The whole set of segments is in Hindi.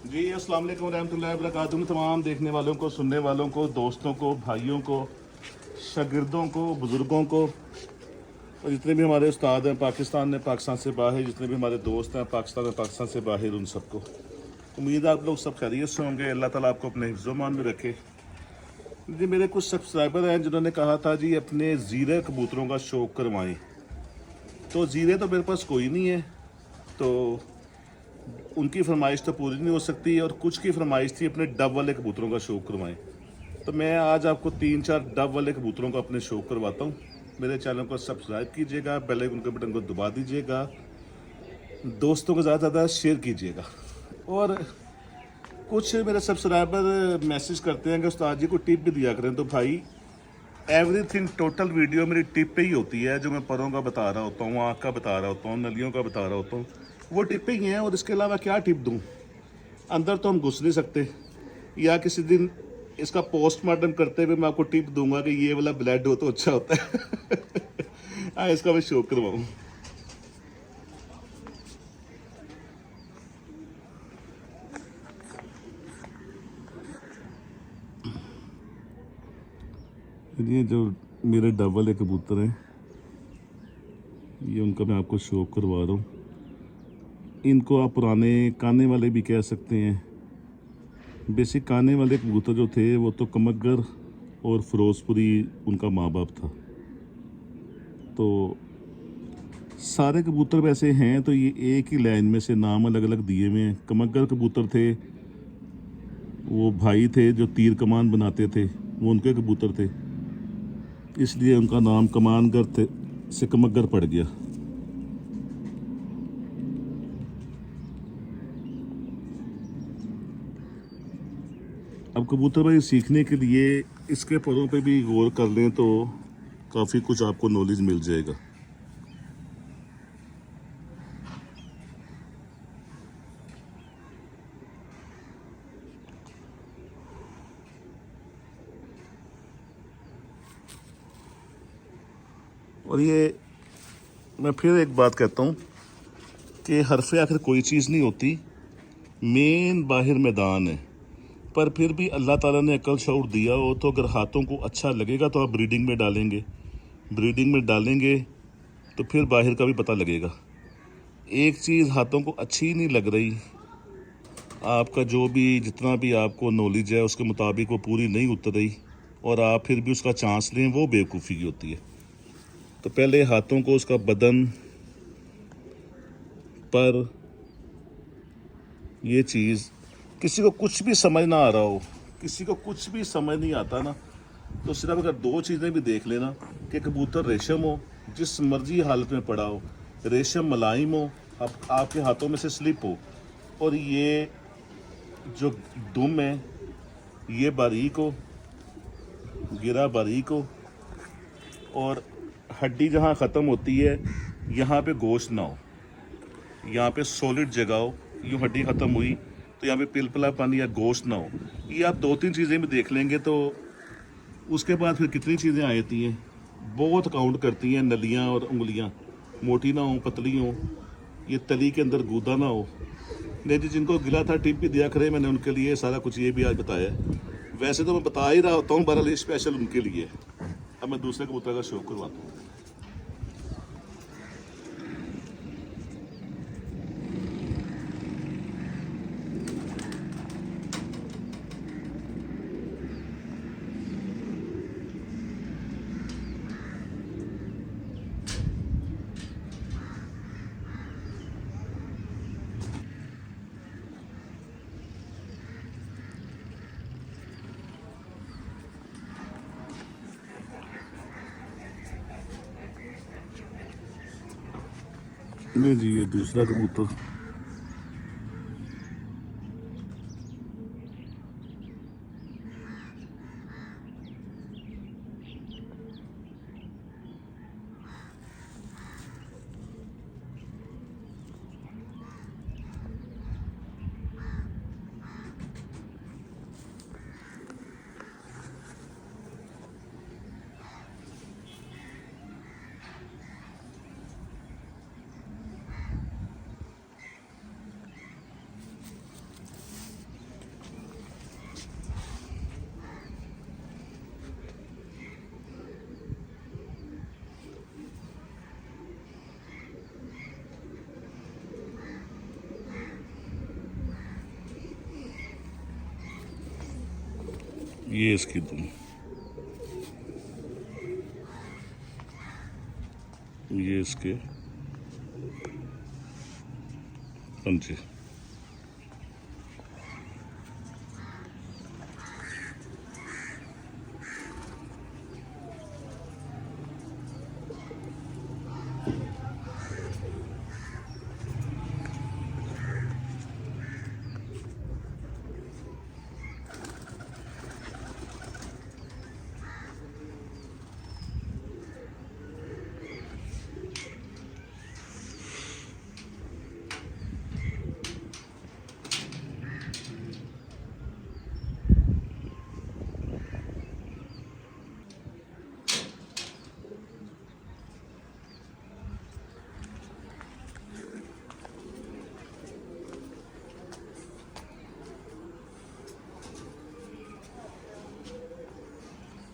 जी अस्सलाम वालेकुम रहमतुल्लाहि व बरकातुहू। तमाम देखने वालों को, सुनने वालों को, दोस्तों को, भाइयों को, शागिर्दों को, बुज़ुर्गों को और जितने भी हमारे उस्ताद हैं पाकिस्तान में, पाकिस्तान से बाहर, जितने भी हमारे दोस्त हैं पाकिस्तान में, पाकिस्तान से बाहर, उन सबको उम्मीद है आप लोग सब खैरियत से होंगे। अल्लाह ताला आपको अपने हिफ्ज़-ओ-मान में रखे। जी मेरे कुछ सब्सक्राइबर हैं जिन्होंने कहा था जी अपने ज़ीरे कबूतरों का शौक़ करवाएं। तो ज़ीरे तो मेरे पास कोई नहीं है, तो उनकी फरमाइश तो पूरी नहीं हो सकती और कुछ की फरमाइश थी अपने डब वाले कबूतरों का शौक़ करवाएं। तो मैं आज आपको 3-4 डब वाले कबूतरों का अपने शौक़ करवाता हूँ। मेरे चैनल को सब्सक्राइब कीजिएगा, बेल आइकन के बटन को दबा दीजिएगा, दोस्तों को ज़्यादा से ज़्यादा शेयर कीजिएगा। और कुछ मेरे सब्सक्राइबर मैसेज करते हैं कि उस्ताद जी को टिप भी दिया करें। तो भाई एवरीथिंग टोटल वीडियो मेरी टिप पे ही होती है। जो मैं परों का बता रहा होता हूँ, आँख का बता रहा होता हूँ, नलियों का बता रहा होता हूँ, वो टिप पे ही हैं। और इसके अलावा क्या टिप दूँ? अंदर तो हम घुस नहीं सकते। या किसी दिन इसका पोस्टमार्टम करते हुए मैं आपको टिप दूंगा कि ये वाला ब्लड हो तो अच्छा होता है। हाँ, इसका मैं शौक करवाऊँ। ये जो मेरे डबल कबूतर हैं, ये उनका मैं आपको शौक करवा रहा हूँ। इनको आप पुराने काने वाले भी कह सकते हैं। बेसिक काने वाले कबूतर जो थे वो तो कमगर और फिरोजपुरी उनका माँ बाप था। तो सारे कबूतर वैसे हैं तो ये एक ही लाइन में से नाम अलग अलग दिए हुए हैं। कमगर कबूतर थे, वो भाई थे जो तीर कमान बनाते थे, वो उनके कबूतर थे, इसलिए उनका नाम कमानगर थे से कमगर पड़ गया। अब कबूतर भाई सीखने के लिए इसके परों पे भी गौर कर लें तो काफ़ी कुछ आपको नॉलेज मिल जाएगा। और ये मैं फिर एक बात कहता हूँ कि हरफ़े आखिर कोई चीज़ नहीं होती, मेन बाहर मैदान है। पर फिर भी अल्लाह ताला ने अकल शऊर दिया हो तो अगर हाथों को अच्छा लगेगा तो आप ब्रीडिंग में डालेंगे, ब्रीडिंग में डालेंगे तो फिर बाहर का भी पता लगेगा। एक चीज़ हाथों को अच्छी नहीं लग रही, आपका जो भी जितना भी आपको नॉलेज है उसके मुताबिक वो पूरी नहीं उतर रही और आप फिर भी उसका चांस लें, वो बेवकूफ़ी की होती है। तो पहले हाथों को, उसका बदन पर ये चीज़, किसी को कुछ भी समझ ना आ रहा हो, किसी को कुछ भी समझ नहीं आता ना, तो सिर्फ अगर 2 चीज़ें भी देख लेना कि कबूतर रेशम हो, जिस मर्जी हालत में पड़ा हो, रेशम मुलायम हो, आपके हाथों में से स्लिप हो, और ये जो दुम है ये बारीक हो, गिरा बारीक हो, और हड्डी जहाँ ख़त्म होती है यहाँ पे गोश्त ना हो, यहाँ पे सॉलिड जगह हो, यूँ हड्डी ख़त्म हुई तो यहाँ पे पिलपिलापन या गोश्त ना हो। ये आप 2-3 चीज़ें भी देख लेंगे तो उसके बाद फिर कितनी चीज़ें आ जाती हैं, बहुत काउंट करती हैं। नलियाँ और उंगलियाँ मोटी ना हो, पतली हो, ये तली के अंदर गूदा ना हो। नहीं जी, जिनको गिला था टिप भी दिया करे, मैंने उनके लिए सारा कुछ ये भी आज बताया है। वैसे तो मैं बता ही रहा होता हूँ, बहरहाल स्पेशल उनके लिए। अब मैं दूसरे कबूतर का शौक करवाता हूँ। नहीं जी, ये दूसरा कबूतर। ये इसकी दुम, ये इसके पंजे।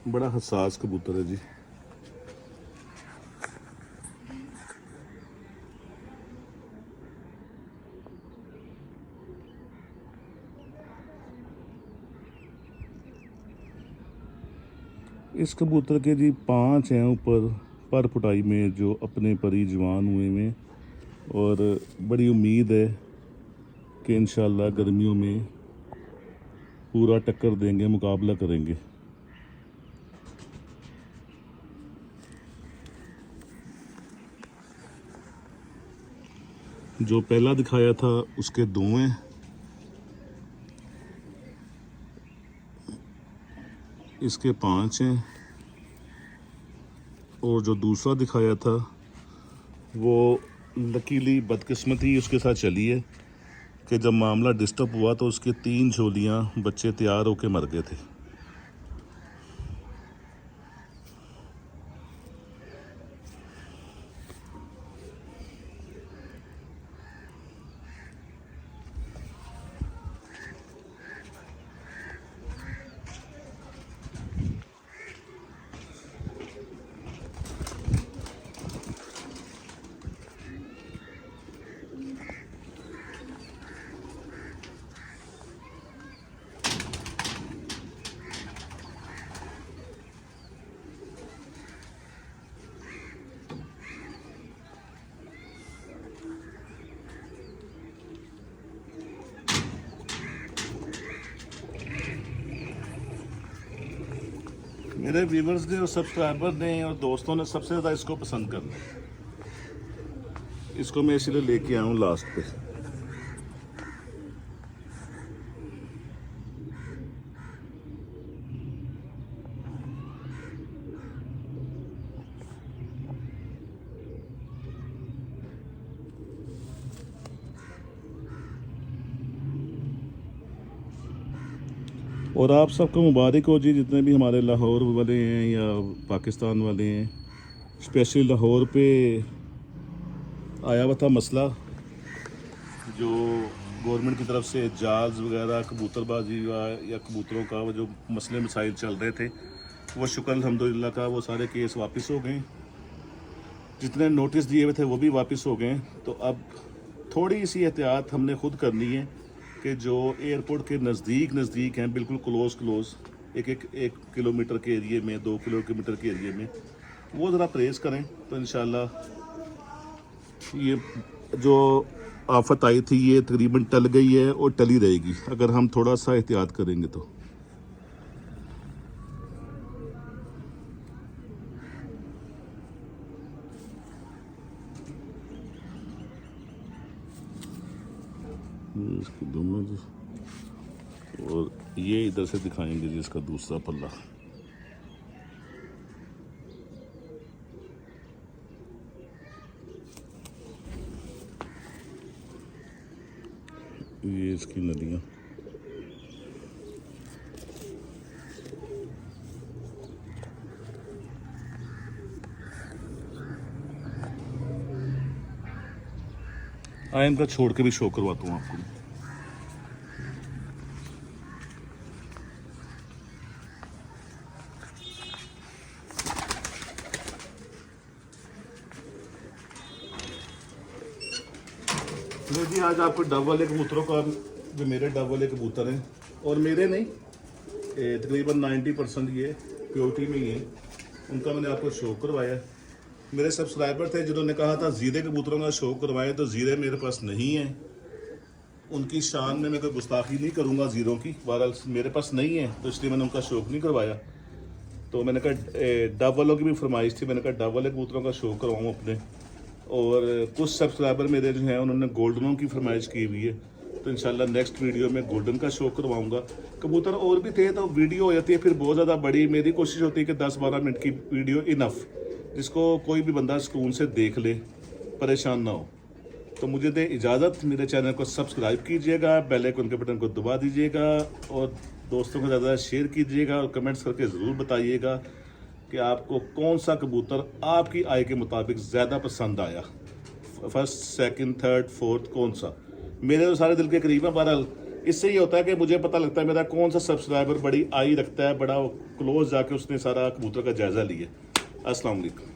बड़ा हसास कबूतर है जी। इस कबूतर के जी 5 हैं ऊपर पर फुटाई में जो अपने परी जवान हुए में, और बड़ी उम्मीद है कि इंशाल्लाह गर्मियों में पूरा टक्कर देंगे, मुकाबला करेंगे। जो पहला दिखाया था उसके 2 हैं, इसके 5 हैं, और जो दूसरा दिखाया था वो लकीली बदकिस्मती उसके साथ चली है कि जब मामला डिस्टर्ब हुआ तो उसके 3 झोलियां बच्चे तैयार होके मर गए थे। मेरे व्यूवर्स ने और सब्सक्राइबर ने और दोस्तों ने सबसे ज़्यादा इसको पसंद करना है। इसको मैं इसलिए लेके आया हूँ लास्ट पे। और आप सबको मुबारक हो जी, जितने भी हमारे लाहौर वाले हैं या पाकिस्तान वाले हैं। स्पेशली लाहौर पे आया हुआ था मसला, जो गवर्नमेंट की तरफ से जाल्स वगैरह कबूतरबाजी या कबूतरों का वो जो मसले मसाइल चल रहे थे, वो शुक्र अल्हम्दुलिल्लाह का वो सारे केस वापस हो गए। जितने नोटिस दिए हुए थे वो भी वापस हो गए। तो अब थोड़ी सी एहतियात हमने खुद करनी है कि जो एयरपोर्ट के नज़दीक हैं, बिल्कुल क्लोज़ एक किलोमीटर के एरिए में, 2 किलोमीटर के एरिए में, वो ज़रा परहेज़ करें तो इंशाल्लाह ये जो आफत आई थी ये तकरीबन टल गई है और टली रहेगी अगर हम थोड़ा सा एहतियात करेंगे तो। इसकी दोनों जी, और ये इधर से दिखाएंगे जी इसका दूसरा पल्ला। ये इसकी नलियाँ, आए इनका छोड़ के भी शो करवाता हूँ आपको। लो जी, आज आपको डब वाले कबूतरों का, जो मेरे डब वाले कबूतर हैं, और मेरे नहीं, तकरीबन 90% ये प्योरिटी में ही है, उनका मैंने आपको शो करवाया। मेरे सब्सक्राइबर थे जिन्होंने कहा था ज़ीरे कबूतरों का शो करवाएं, तो ज़ीरे मेरे पास नहीं है। उनकी शान में मैं कोई गुस्ताखी नहीं करूँगा ज़ीरों की, बहरहाल मेरे पास नहीं है तो इसलिए मैंने उनका शौक नहीं करवाया। तो मैंने कहा डब वालों की भी फरमाइश थी, मैंने कहा डब वाले कबूतरों का शो करवाऊँ अपने। और कुछ सब्सक्राइबर मेरे जो हैं उन्होंने गोल्डनों की फरमाइश की हुई है, तो इंशाल्लाह नेक्स्ट वीडियो में गोल्डन का शो करवाऊँगा। कबूतर और भी थे तो वीडियो हो जाती है फिर बहुत ज़्यादा बड़ी। मेरी कोशिश होती है कि 10-12 मिनट की वीडियो इनफ, जिसको कोई भी बंदा सुकून से देख ले, परेशान ना हो। तो मुझे दे इजाज़त, मेरे चैनल को सब्सक्राइब कीजिएगा, बेल आइकन के बटन को दबा दीजिएगा और दोस्तों को ज़्यादा शेयर कीजिएगा और कमेंट्स करके ज़रूर बताइएगा कि आपको कौन सा कबूतर आपकी आय के मुताबिक ज़्यादा पसंद आया, फर्स्ट, सेकंड, थर्ड, फोर्थ, कौन सा। मेरे तो सारे दिल के करीब है। बहरहाल इससे ये होता है कि मुझे पता लगता है मेरा कौन सा सब्सक्राइबर बड़ी आई रखता है, बड़ा क्लोज जाके उसने सारा कबूतर का जायज़ा लिया। अस्सलाम वालेकुम।